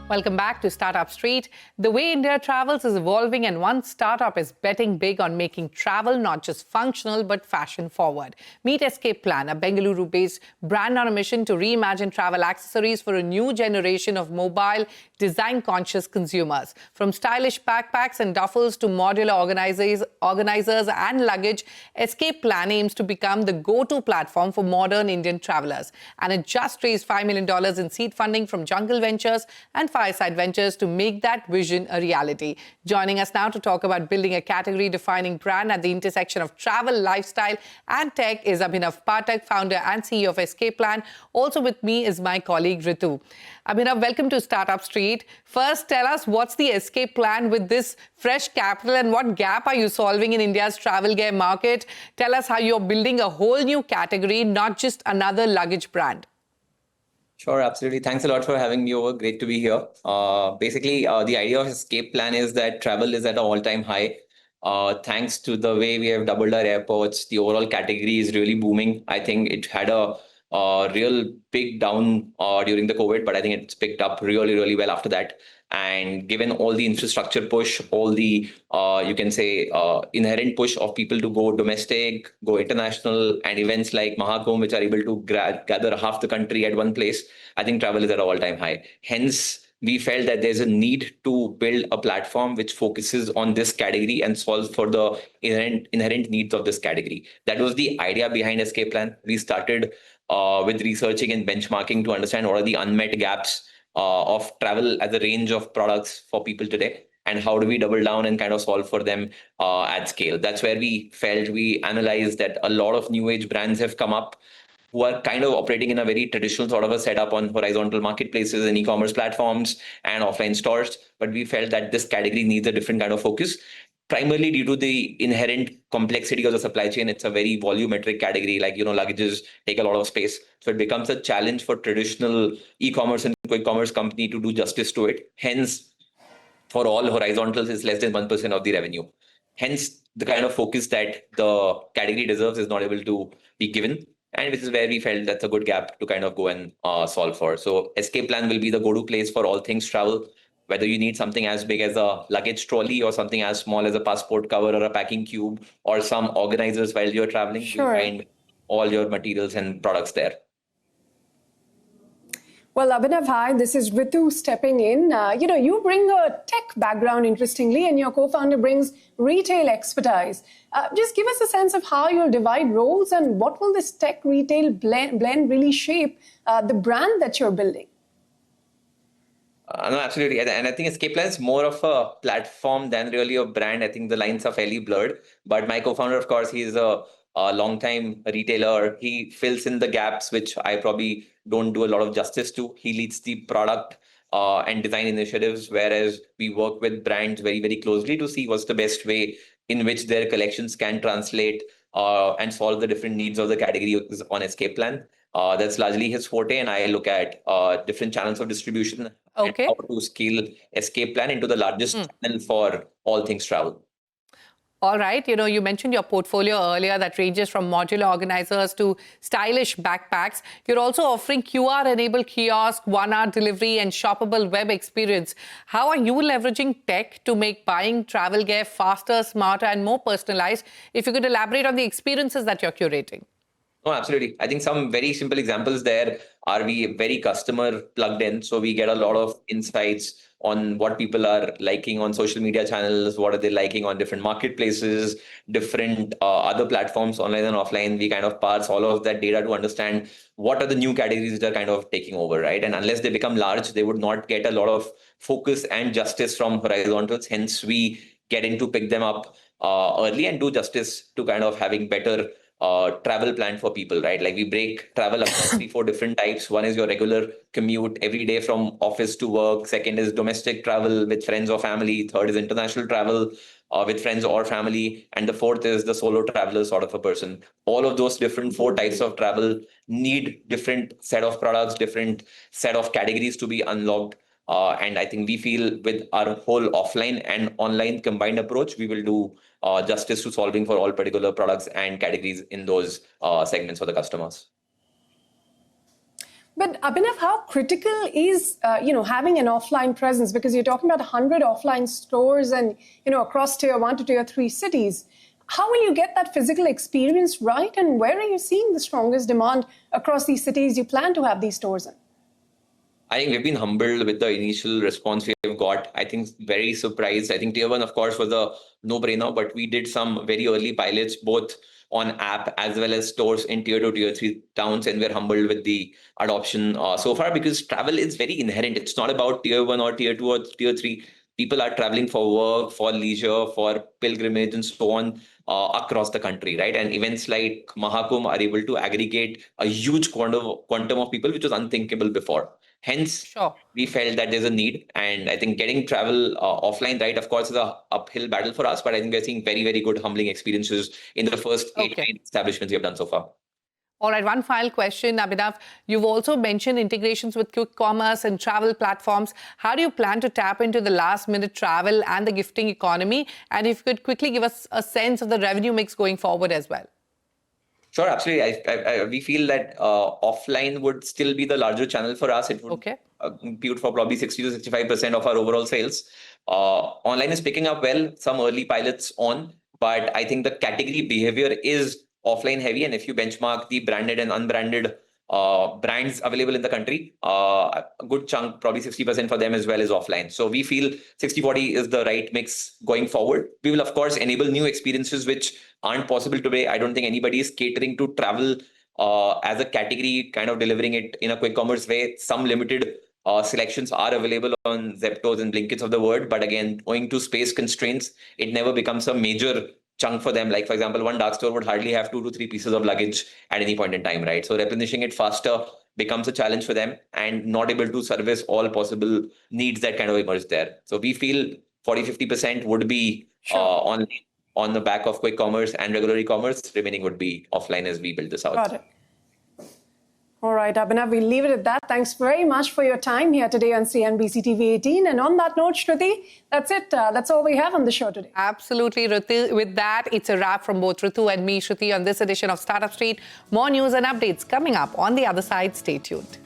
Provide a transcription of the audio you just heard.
Welcome back to Startup Street. The way India travels is evolving, and one startup is betting big on making travel not just functional but fashion forward. Meet Escape Plan, a Bengaluru-based brand on a mission to reimagine travel accessories for a new generation of mobile, design-conscious consumers. From stylish backpacks and duffels to modular organizers and luggage, Escape Plan aims to become the go-to platform for modern Indian travelers. And it just raised $5 million in seed funding from Jungle Ventures and Fireside Ventures to make that vision a reality. Joining us now to talk about building a category-defining brand at the intersection of travel, lifestyle, and tech is Abhinav Pathak, founder and CEO of Escape Plan. Also with me is my colleague Ritu. Abhinav, welcome to Startup Street. First, tell us what's the Escape Plan with this fresh capital and what gap are you solving in India's travel gear market? Tell us how you're building a whole new category, not just another luggage brand. Sure, absolutely. Thanks a lot for having me over. Great to be here. The idea of Escape Plan is that travel is at an all-time high. Thanks to the way we have doubled our airports, the overall category is really booming. I think it had a real big down during the COVID, but I think it's picked up really, really well after that. And given all the infrastructure push, all the, inherent push of people to go domestic, go international, and events like Mahakumbh, which are able to gather half the country at one place, I think travel is at an all-time high. Hence, we felt that there's a need to build a platform which focuses on this category and solves for the inherent needs of this category. That was the idea behind Escape Plan. We started with researching and benchmarking to understand what are the unmet gaps of travel as a range of products for people today, and how do we double down and kind of solve for them at scale. That's where we felt we analyzed that a lot of new age brands have come up who are kind of operating in a very traditional sort of a setup on horizontal marketplaces and e-commerce platforms and offline stores. But we felt that this category needs a different kind of focus, primarily due to the inherent complexity of the supply chain. It's a very volumetric category, like, luggages take a lot of space. So it becomes a challenge for traditional e-commerce and quick commerce company to do justice to it. Hence, for all horizontals, it's less than 1% of the revenue. Hence, the kind of focus that the category deserves is not able to be given. And which is where we felt that's a good gap to kind of go and solve for. So Escape Plan will be the go-to place for all things travel. Whether you need something as big as a luggage trolley or something as small as a passport cover or a packing cube or some organizers while you're traveling, Sure. You find all your materials and products there. Well, Abhinav, hi, this is Ritu stepping in. You bring a tech background, interestingly, and your co-founder brings retail expertise. Just give us a sense of how you'll divide roles and what will this tech retail blend really shape the brand that you're building? No, absolutely. And I think Escape Plan is more of a platform than really a brand. I think the lines are fairly blurred. But my co-founder, of course, he's a long-time retailer. He fills in the gaps, which I probably don't do a lot of justice to. He leads the product and design initiatives, whereas we work with brands very, very closely to see what's the best way in which their collections can translate and solve the different needs of the category on Escape Plan. That's largely his forte, and I look at different channels of distribution and how to scale Escape Plan into the largest channel for all things travel. All right. You mentioned your portfolio earlier that ranges from modular organizers to stylish backpacks. You're also offering QR-enabled kiosk, 1-hour delivery, and shoppable web experience. How are you leveraging tech to make buying travel gear faster, smarter, and more personalized? If you could elaborate on the experiences that you're curating. Oh, absolutely. I think some very simple examples there are we very customer plugged in. So we get a lot of insights on what people are liking on social media channels, what are they liking on different marketplaces, different other platforms, online and offline. We kind of parse all of that data to understand what are the new categories that are kind of taking over, right? And unless they become large, they would not get a lot of focus and justice from horizontals. Hence, we get in to pick them up early and do justice to kind of having better travel plan for people, right? Like we break travel across 3-4 different types. One is your regular commute every day from office to work. Second is domestic travel with friends or family. Third is international travel with friends or family. And the fourth is the solo traveler sort of a person. All of those different 4 types of travel need different set of products, different set of categories to be unlocked. And I think we feel with our whole offline and online combined approach, we will do justice to solving for all particular products and categories in those segments for the customers. But Abhinav, how critical is having an offline presence? Because you're talking about 100 offline stores and across tier 1 to tier 3 cities. How will you get that physical experience right? And where are you seeing the strongest demand across these cities you plan to have these stores in? I think we've been humbled with the initial response we've got. I think very surprised. I think tier 1, of course, was a no-brainer, but we did some very early pilots, both on app as well as stores in tier 2, tier 3 towns, and we're humbled with the adoption so far, because travel is very inherent. It's not about tier 1 or tier 2 or tier 3. People are traveling for work, for leisure, for pilgrimage, and so on across the country, right? And events like Mahakumbh are able to aggregate a huge quantum of people, which was unthinkable before. Hence, we felt that there's a need. And I think getting travel offline, right, of course, is an uphill battle for us. But I think we're seeing very, very good, humbling experiences in the first 8 establishments we have done so far. All right, one final question, Abhinav. You've also mentioned integrations with quick commerce and travel platforms. How do you plan to tap into the last-minute travel and the gifting economy? And if you could quickly give us a sense of the revenue mix going forward as well. Sure, absolutely. We feel that offline would still be the larger channel for us. It would compute for probably 60 to 65% of our overall sales. Online is picking up well, some early pilots on, but I think the category behavior is offline heavy. And if you benchmark the branded and unbranded brands available in the country, a good chunk, probably 60% for them as well, is offline. So we feel 60-40 is the right mix going forward. We will, of course, enable new experiences which aren't possible today. I don't think anybody is catering to travel as a category, kind of delivering it in a quick commerce way. Some limited selections are available on Zeptos and Blinkits of the world. But again, owing to space constraints, it never becomes a major chunk for them. Like, for example, one dark store would hardly have 2 to 3 pieces of luggage at any point in time, right? So replenishing it faster becomes a challenge for them, and not able to service all possible needs that kind of emerge there. So we feel 40-50% would be on the back of quick commerce and regular e-commerce. Remaining would be offline as we build this out. Got it. All right, Abhinav, we'll leave it at that. Thanks very much for your time here today on CNBC-TV18. And on that note, Shruti, that's it. That's all we have on the show today. Absolutely, Ritu. With that, it's a wrap from both Ritu and me, Shruti, on this edition of Startup Street. More news and updates coming up on the other side. Stay tuned.